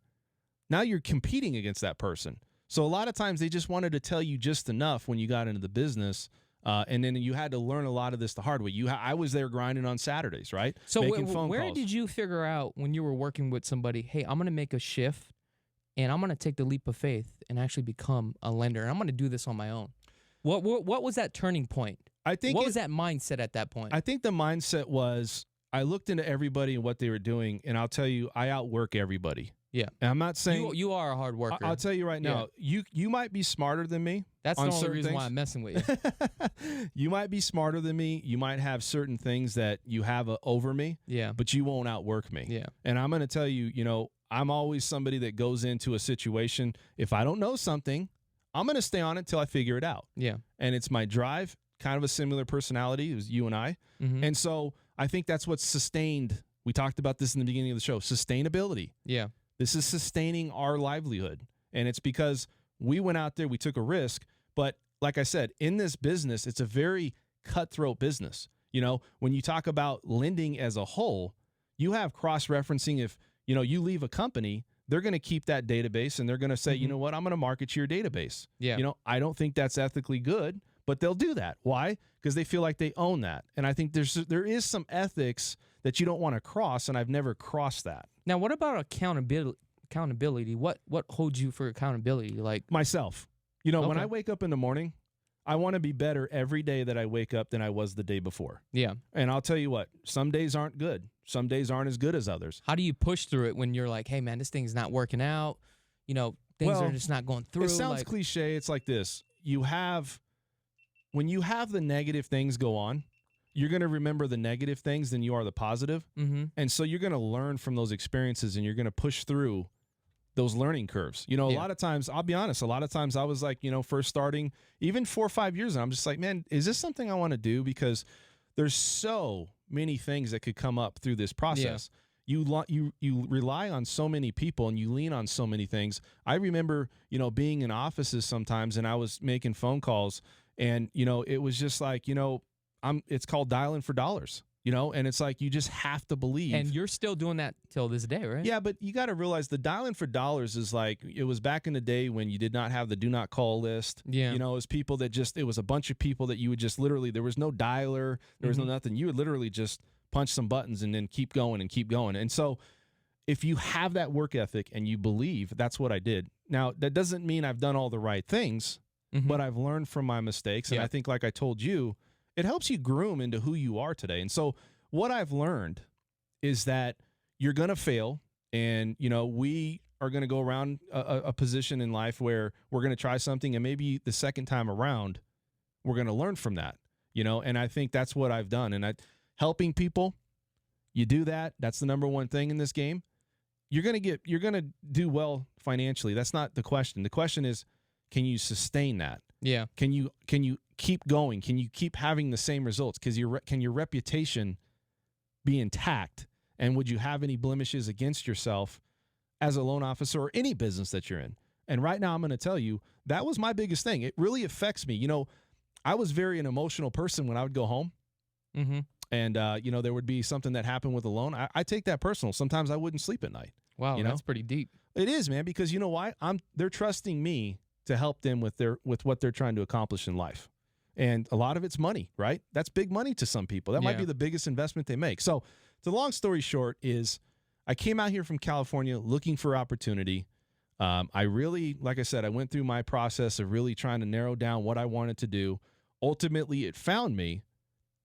Speaker 1: now you're competing against that person. So a lot of times they just wanted to tell you just enough when you got into the business, and then you had to learn a lot of this the hard way. I was there grinding on Saturdays, right?
Speaker 2: So
Speaker 1: making phone
Speaker 2: where
Speaker 1: calls.
Speaker 2: Did you figure out when you were working with somebody, hey, I'm going to make a shift, and I'm going to take the leap of faith and actually become a lender, and I'm going to do this on my own? What was that turning point? What was that mindset at that point?
Speaker 1: I think the mindset was I looked into everybody and what they were doing, and I'll tell you, I outwork everybody.
Speaker 2: Yeah.
Speaker 1: And I'm not saying
Speaker 2: you are a hard worker.
Speaker 1: I'll tell you right now, you might be smarter than me.
Speaker 2: That's the only reason why I'm messing with you.
Speaker 1: You might be smarter than me. You might have certain things that you have over me.
Speaker 2: Yeah.
Speaker 1: But you won't outwork me.
Speaker 2: Yeah.
Speaker 1: And I'm going to tell you, I'm always somebody that goes into a situation. If I don't know something, I'm going to stay on it until I figure it out.
Speaker 2: Yeah.
Speaker 1: And it's my drive, kind of a similar personality as you and I. And so I think that's what's sustained. We talked about this in the beginning of the show, sustainability.
Speaker 2: Yeah.
Speaker 1: This is sustaining our livelihood. And it's because we went out there, we took a risk. But like I said, in this business, it's a very cutthroat business. When you talk about lending as a whole, you have cross-referencing. If, you leave a company, they're going to keep that database and they're going to say, you know what, I'm going to market to your database.
Speaker 2: Yeah.
Speaker 1: I don't think that's ethically good, but they'll do that. Why? Because they feel like they own that. And I think there is some ethics that you don't want to cross, and I've never crossed that.
Speaker 2: Now, what about accountability? What holds you for accountability? Like
Speaker 1: myself. When I wake up in the morning, I want to be better every day that I wake up than I was the day before.
Speaker 2: Yeah.
Speaker 1: And I'll tell you what, some days aren't good. Some days aren't as good as others.
Speaker 2: How do you push through it when you're like, hey, man, this thing's not working out? Things are just not going through.
Speaker 1: It sounds cliche. It's like this. When you have the negative things go on, you're going to remember the negative things than you are the positive. And so you're going to learn from those experiences and you're going to push through those learning curves. A lot of times, I'll be honest, a lot of times I was like, first starting, even 4 or 5 years, and I'm just like, man, is this something I want to do? Because there's so many things that could come up through this process. Yeah. You rely on so many people and you lean on so many things. I remember, being in offices sometimes and I was making phone calls and, it was just like, it's called dialing for dollars, and it's like you just have to believe.
Speaker 2: And you're still doing that till this day, right?
Speaker 1: Yeah, but you got to realize the dialing for dollars is like it was back in the day when you did not have the do not call list.
Speaker 2: Yeah.
Speaker 1: It was people that it was a bunch of people that you would just literally, there was no dialer, there was no nothing. You would literally just punch some buttons and then keep going and keep going. And so if you have that work ethic and you believe, that's what I did. Now, that doesn't mean I've done all the right things, but I've learned from my mistakes. And I think, like I told you, it helps you groom into who you are today. And so what I've learned is that you're going to fail. And, we are going to go around a position in life where we're going to try something. And maybe the second time around, we're going to learn from that, and I think that's what I've done. And helping people, you do that. That's the number one thing in this game. You're going to do well financially. That's not the question. The question is, can you sustain that?
Speaker 2: Yeah.
Speaker 1: Can you keep going? Can you keep having the same results? Because can your reputation be intact? And would you have any blemishes against yourself as a loan officer or any business that you're in? And right now I'm going to tell you, that was my biggest thing. It really affects me. I was very an emotional person when I would go home. And, there would be something that happened with a loan. I take that personal. Sometimes I wouldn't sleep at night.
Speaker 2: Wow, that's pretty deep.
Speaker 1: It is, man, because you know why? They're trusting me to help them with what they're trying to accomplish in life. And a lot of it's money, right? That's big money to some people. That might be the biggest investment they make. So the long story short is I came out here from California looking for opportunity. I really, like I said, I went through my process of really trying to narrow down what I wanted to do. Ultimately, it found me.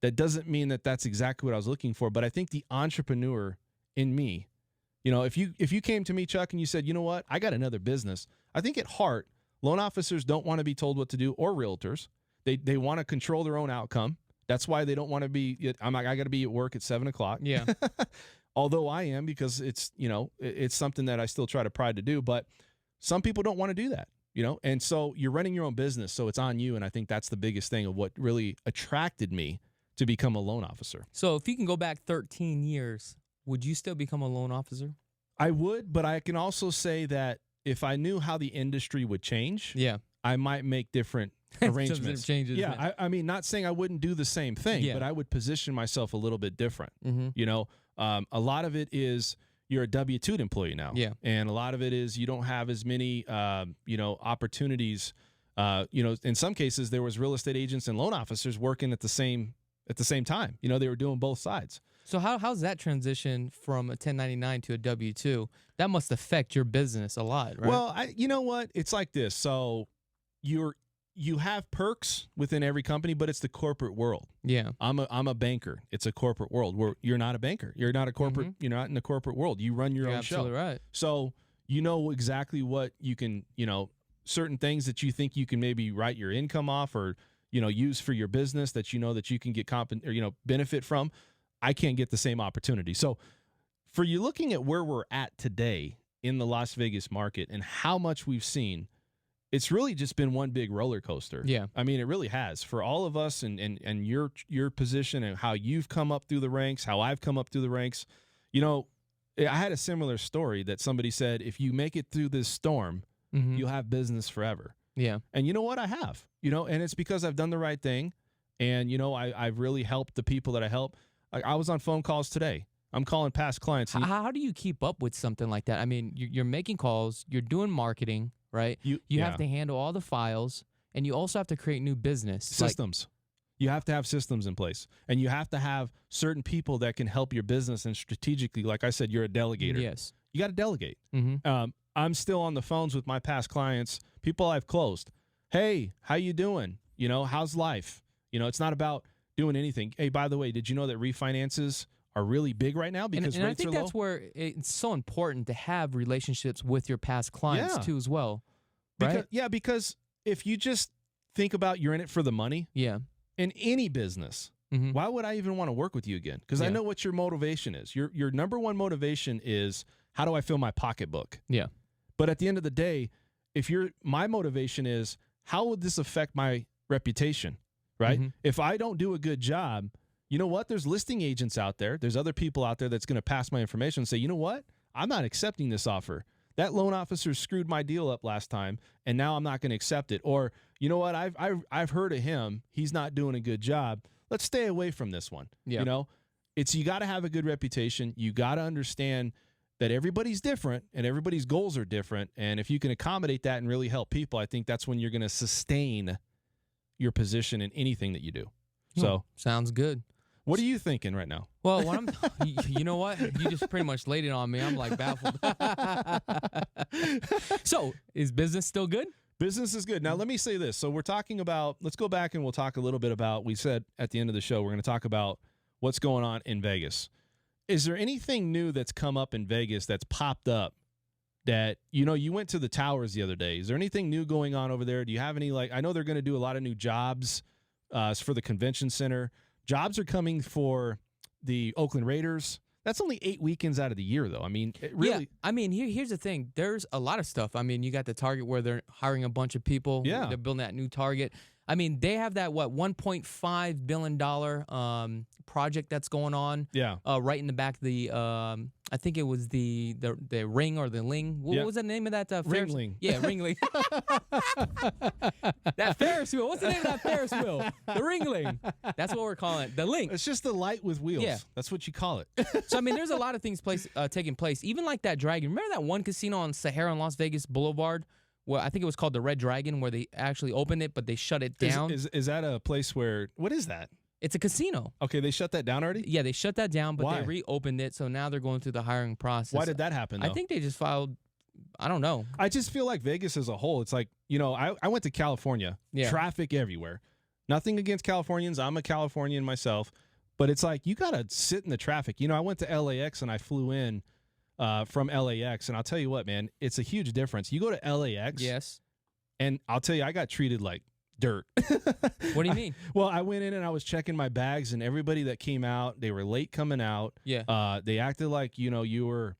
Speaker 1: that doesn't mean that that's exactly what I was looking for. But I think the entrepreneur in me, you know, if you came to me, Chuck, and you said, you know what, I got another business. I think at heart, loan officers don't want to be told what to do, or realtors. They want to control their own outcome. That's why they don't want to be. I'm like, I got to be at work at 7:00.
Speaker 2: Yeah.
Speaker 1: Although I am, because it's, you know, it's something that I still try to pride to do. But some people don't want to do that, you know. And so you're running your own business, so it's on you. And I think that's the biggest thing of what really attracted me to become a loan officer.
Speaker 2: So if you can go back 13 years, would you still become a loan officer?
Speaker 1: I would, but I can also say that if I knew how the industry would change,
Speaker 2: Yeah.
Speaker 1: I might make different arrangements.
Speaker 2: Changes.
Speaker 1: Yeah, I mean, not saying I wouldn't do the same thing,
Speaker 2: Yeah.
Speaker 1: but I would position myself a little bit different.
Speaker 2: Mm-hmm.
Speaker 1: You know, a lot of it is you're a W-2 employee now.
Speaker 2: Yeah.
Speaker 1: And a lot of it is you don't have as many, you know, opportunities. You know, in some cases, there was real estate agents and loan officers working at the same time. You know, they were doing both sides.
Speaker 2: So how's that transition from a 1099 to a W-2? That must affect your business a lot, right?
Speaker 1: Well, you know what? It's like this. So you have perks within every company, but it's the corporate world.
Speaker 2: Yeah.
Speaker 1: I'm a banker. It's a corporate world where you're not a banker. You're not a corporate. You're not in the corporate world. You run your
Speaker 2: You're
Speaker 1: own show.
Speaker 2: absolutely right.
Speaker 1: So you know exactly what you can, you know, certain things that you think you can maybe write your income off or, you know, use for your business that you know that you can get or, you know, benefit from. I can't get the same opportunity. So for you looking at where we're at today in the Las Vegas market and how much we've seen, it's really just been one big roller coaster.
Speaker 2: Yeah.
Speaker 1: I mean, it really has for all of us and your position and how you've come up through the ranks, how I've come up through the ranks. You know, I had a similar story that somebody said, if you make it through this storm,
Speaker 2: Mm-hmm.
Speaker 1: you'll have business forever.
Speaker 2: Yeah.
Speaker 1: And you know what? I have, you know, and it's because I've done the right thing. And, you know, I've really helped the people that I help. I was on phone calls today. I'm calling past clients.
Speaker 2: How do you keep up with something like that? I mean, you're making calls, you're doing marketing, right? You have to handle all the files, and you also have to create new business.
Speaker 1: Systems. You have to have systems in place, and you have to have certain people that can help your business. And strategically, like I said, you're a delegator.
Speaker 2: Yes.
Speaker 1: You got to delegate.
Speaker 2: Mm-hmm.
Speaker 1: I'm still on the phones with my past clients, people I've closed. Hey, how you doing? You know, how's life? You know, it's not about doing anything. Hey, by the way, did you know that refinances are really big right now because
Speaker 2: and
Speaker 1: rates
Speaker 2: I think
Speaker 1: are
Speaker 2: that's
Speaker 1: low?
Speaker 2: where it's so important to have relationships with your past clients too as well, right?
Speaker 1: Because if you just think about you're in it for the money,
Speaker 2: Yeah.
Speaker 1: in any business,
Speaker 2: Mm-hmm.
Speaker 1: why would I even want to work with you again? Because I know what your motivation is. Your number one motivation is, how do I fill my pocketbook?
Speaker 2: Yeah.
Speaker 1: But at the end of the day, my motivation is, how would this affect my reputation, right?
Speaker 2: Mm-hmm.
Speaker 1: If I don't do a good job, you know what? There's listing agents out there. There's other people out there that's going to pass my information and say, you know what? I'm not accepting this offer. That loan officer screwed my deal up last time, and now I'm not going to accept it. Or, you know what? I've heard of him. He's not doing a good job. Let's stay away from this one.
Speaker 2: Yeah.
Speaker 1: You know, you got to have a good reputation. You got to understand that everybody's different and everybody's goals are different. And if you can accommodate that and really help people, I think that's when you're going to sustain your position in anything that you do. So
Speaker 2: sounds good.
Speaker 1: What are you thinking right now?
Speaker 2: Well, what you know what? You just pretty much laid it on me. I'm like baffled. So, is business still good?
Speaker 1: Business is good. Now, let me say this. So we're talking about, let's go back and we'll talk a little bit about, we said at the end of the show, we're going to talk about what's going on in Vegas. Is there anything new that's come up in Vegas that's popped up that, you know, you went to the towers the other day. Is there anything new going on over there? Do you have any, I know they're going to do a lot of new jobs for the convention center. Jobs are coming for the Oakland Raiders. That's only 8 weekends out of the year, though. I mean, really.
Speaker 2: Yeah, I mean, here's the thing. There's a lot of stuff. I mean, you got the Target where they're hiring a bunch of people.
Speaker 1: Yeah.
Speaker 2: They're building that new Target. I mean, they have that, $1.5 billion project that's going on.
Speaker 1: Yeah.
Speaker 2: Right in the back of the, I think it was the Ring or the Ling. What was the name of that?
Speaker 1: Ringling.
Speaker 2: Yeah, Ringling. That Ferris wheel. What's the name of that Ferris wheel? The Ringling. That's what we're calling it. The Link.
Speaker 1: It's just the light with wheels.
Speaker 2: Yeah.
Speaker 1: That's what you call it.
Speaker 2: So, I mean, there's a lot of things taking place. Even like that Dragon. Remember that one casino on Sahara and Las Vegas Boulevard? Well, I think it was called the Red Dragon, where they actually opened it, but they shut it down.
Speaker 1: Is that a place where, what is that?
Speaker 2: It's a casino.
Speaker 1: Okay, they shut that down already?
Speaker 2: Yeah, they shut that down, but
Speaker 1: Why?
Speaker 2: they reopened it, so now they're going through the hiring process.
Speaker 1: Why did that happen, though?
Speaker 2: I think they just filed, I don't know.
Speaker 1: I just feel like Vegas as a whole, it's like, you know, I went to California,
Speaker 2: Yeah.
Speaker 1: traffic everywhere. Nothing against Californians. I'm a Californian myself. But it's like you got to sit in the traffic. You know, I went to LAX and I flew in from LAX. And I'll tell you what, man, it's a huge difference. You go to LAX.
Speaker 2: Yes.
Speaker 1: And I'll tell you, I got treated like dirt.
Speaker 2: What do you mean?
Speaker 1: Well, I went in and I was checking my bags, and everybody that came out, they were late coming out.
Speaker 2: Yeah.
Speaker 1: They acted like, you know, you were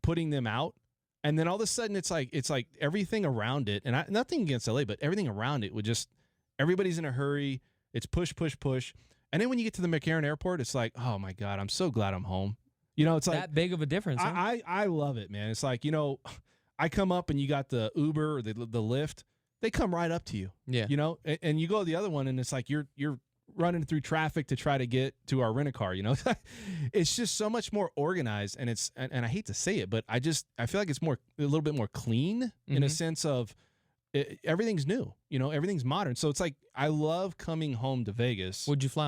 Speaker 1: putting them out. And then all of a sudden it's like everything around it, and nothing against LA, but everything around it would just, everybody's in a hurry. It's push, push, push. And then when you get to the McCarran Airport, it's like, oh my God, I'm so glad I'm home. You know, it's like
Speaker 2: that big of a difference. Huh?
Speaker 1: I love it, man. It's like, you know, I come up and you got the Uber or the Lyft, they come right up to you.
Speaker 2: Yeah.
Speaker 1: You know, and you go to the other one and it's like you're running through traffic to try to get to our rent-a-car, you know. It's just so much more organized, and it's and I hate to say it, but I feel like it's a little bit more clean in a sense of everything's new, you know, everything's modern. So it's like I love coming home to Vegas.
Speaker 2: What'd you fly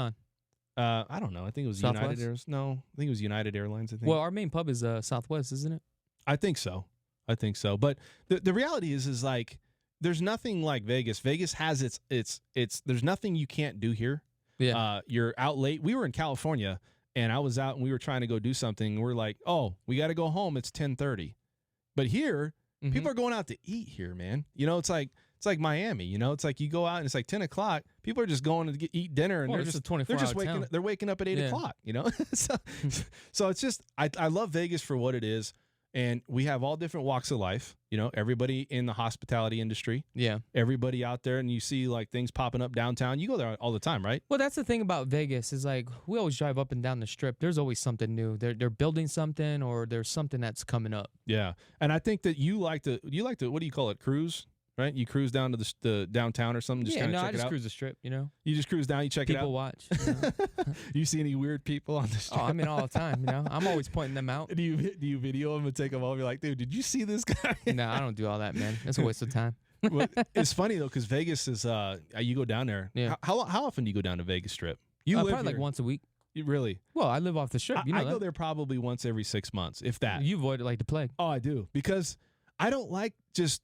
Speaker 2: on?
Speaker 1: I don't know. I think it was
Speaker 2: Southwest?
Speaker 1: United Airlines. No, I think it was United Airlines. I think.
Speaker 2: Well, our main pub is Southwest, isn't it?
Speaker 1: I think so. But the reality is like there's nothing like Vegas. Vegas has its there's nothing you can't do here.
Speaker 2: Yeah.
Speaker 1: You're out late. We were in California and I was out and we were trying to go do something. We're like, oh, we got to go home. It's 10:30. But here, people are going out to eat here, man. You know, it's like Miami. You know, it's like you go out and it's like 10 o'clock. People are just going to eat dinner and
Speaker 2: Well,
Speaker 1: they're
Speaker 2: it's
Speaker 1: just
Speaker 2: a 24-hour
Speaker 1: waking.
Speaker 2: town.
Speaker 1: They're waking up at 8 o'clock. You know, so it's just I love Vegas for what it is. And we have all different walks of life, you know, everybody in the hospitality industry.
Speaker 2: Yeah.
Speaker 1: Everybody out there, and you see like things popping up downtown. You go there all the time, right?
Speaker 2: Well, that's the thing about Vegas is like we always drive up and down the strip. There's always something new. They're building something, or there's something that's coming up.
Speaker 1: Yeah. And I think that you like to what do you call it? Cruise, right? You cruise down to the downtown or something. Just
Speaker 2: yeah,
Speaker 1: kind of
Speaker 2: no,
Speaker 1: check
Speaker 2: I
Speaker 1: it
Speaker 2: just
Speaker 1: out.
Speaker 2: cruise the strip, you know.
Speaker 1: You just cruise down, you check
Speaker 2: People
Speaker 1: it out.
Speaker 2: watch. You know?
Speaker 1: You see any weird people on the strip?
Speaker 2: Oh, I mean all the time, you know. I'm always pointing them out.
Speaker 1: Do you video them and take them off? You're like, dude, did you see this guy?
Speaker 2: No, I don't do all that, man. That's a waste of time.
Speaker 1: Well, it's funny though, because Vegas is you go down there.
Speaker 2: Yeah.
Speaker 1: How often do you go down to Vegas Strip? You live
Speaker 2: probably
Speaker 1: here.
Speaker 2: like once a week.
Speaker 1: You really?
Speaker 2: Well, I live off the strip. You know
Speaker 1: I
Speaker 2: that.
Speaker 1: go there probably once every 6 months, if that.
Speaker 2: You avoid it like the plague.
Speaker 1: Oh, I do, because I don't like just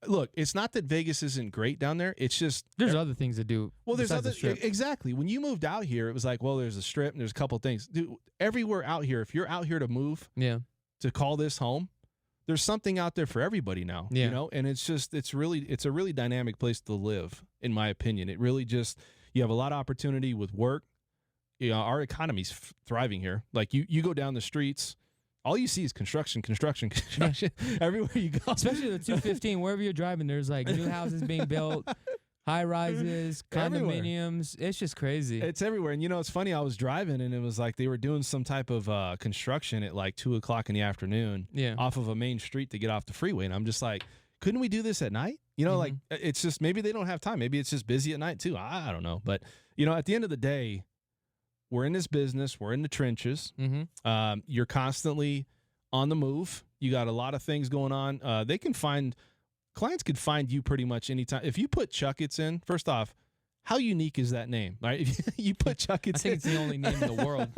Speaker 1: look. It's not that Vegas isn't great down there. It's just
Speaker 2: There's other things to do.
Speaker 1: well, there's
Speaker 2: besides
Speaker 1: other
Speaker 2: the strip.
Speaker 1: exactly. When you moved out here, it was like, well, there's a strip and there's a couple things. Dude, everywhere out here, if you're out here to move
Speaker 2: Yeah.
Speaker 1: to call this home, there's something out there for everybody now.
Speaker 2: Yeah.
Speaker 1: You know, and it's a really dynamic place to live, in my opinion. It really just you have a lot of opportunity with work. You know, our economy's thriving here. Like you go down the streets, all you see is construction. Everywhere you go.
Speaker 2: Especially the 215, wherever you're driving, there's like new houses being built, high rises,
Speaker 1: Everywhere.
Speaker 2: condominiums. It's just crazy.
Speaker 1: It's everywhere. And you know, it's funny. I was driving and it was like they were doing some type of construction at like 2 o'clock in the afternoon
Speaker 2: Yeah.
Speaker 1: off of a main street to get off the freeway. And I'm just like, couldn't we do this at night? You know, like it's just maybe they don't have time. Maybe it's just busy at night too. I don't know. But, you know, at the end of the day, we're in this business. We're in the trenches. You're constantly on the move. You got a lot of things going on. Clients could find you pretty much anytime. If you put Chakits in, first off, how unique is that name, right? If you put Chakits
Speaker 2: I think it's the only name in the world.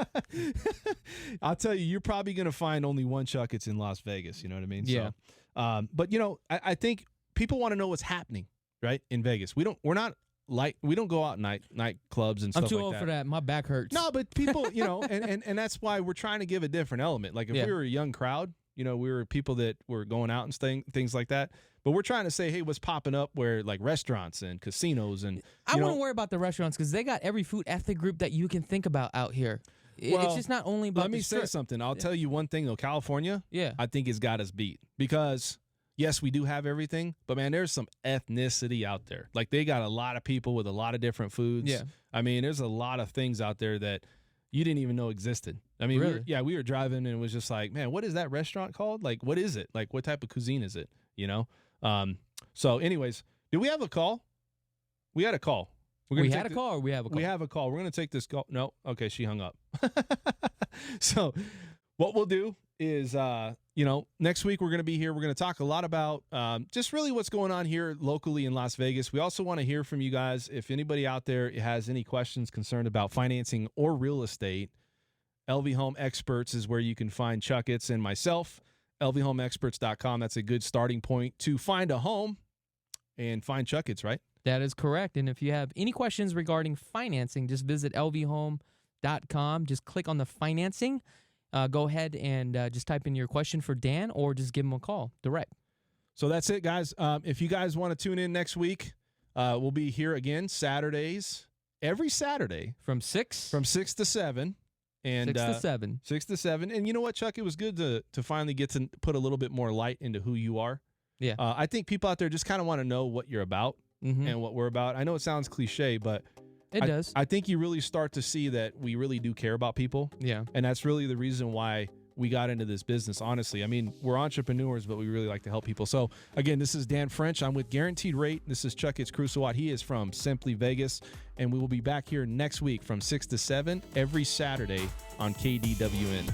Speaker 1: I'll tell you, you're probably going to find only one Chakits in Las Vegas. You know what I mean?
Speaker 2: Yeah.
Speaker 1: So, but, you know, I think people want to know what's happening, right, in Vegas. We don't go out night clubs and stuff like that.
Speaker 2: I'm too old for that. My back hurts.
Speaker 1: No, but people, you know, and that's why we're trying to give a different element. Like if we were a young crowd, you know, we were people that were going out and things like that. But we're trying to say, hey, what's popping up where like restaurants and casinos and
Speaker 2: I wouldn't worry about the restaurants because they got every food ethnic group that you can think about out here. It's just not only about
Speaker 1: let me
Speaker 2: the
Speaker 1: say
Speaker 2: strip.
Speaker 1: something. I'll tell you one thing though. California,
Speaker 2: Yeah.
Speaker 1: I think has got us beat because yes, we do have everything, but man, there's some ethnicity out there. Like they got a lot of people with a lot of different foods.
Speaker 2: Yeah.
Speaker 1: I mean, there's a lot of things out there that you didn't even know existed. I mean,
Speaker 2: Really?
Speaker 1: we were driving and it was just like, man, what is that restaurant called? Like, what is it? Like, what type of cuisine is it? You know? So anyways, do we have a call? We had a call.
Speaker 2: We had a call or we have a call?
Speaker 1: We have a call. We're going to take this call. No. Okay. She hung up. So what we'll do is, you know, next week we're going to be here. We're going to talk a lot about just really what's going on here locally in Las Vegas. We also want to hear from you guys. If anybody out there has any questions concerned about financing or real estate, LV Home Experts is where you can find Chakits and myself. LVHomeExperts.com. That's a good starting point to find a home and find Chakits, right?
Speaker 2: That is correct. And if you have any questions regarding financing, just visit lvhome.com. Just click on the financing. Go ahead and just type in your question for Dan, or just give him a call direct.
Speaker 1: So that's it, guys. If you guys want to tune in next week, we'll be here again Saturdays, every Saturday
Speaker 2: From 6
Speaker 1: to 7. And
Speaker 2: 6 to 7.
Speaker 1: 6 to 7. And you know what, Chuck? It was good to finally get to put a little bit more light into who you are.
Speaker 2: Yeah.
Speaker 1: I think people out there just kind of want to know what you're about and what we're about. I know it sounds cliche, but
Speaker 2: It does.
Speaker 1: I think you really start to see that we really do care about people.
Speaker 2: Yeah.
Speaker 1: And that's really the reason why we got into this business, honestly. I mean, we're entrepreneurs, but we really like to help people. So, again, this is Dan French. I'm with Guaranteed Rate. This is Chakits Krulsawat. He is from Simply Vegas. And we will be back here next week from 6 to 7 every Saturday on KDWN.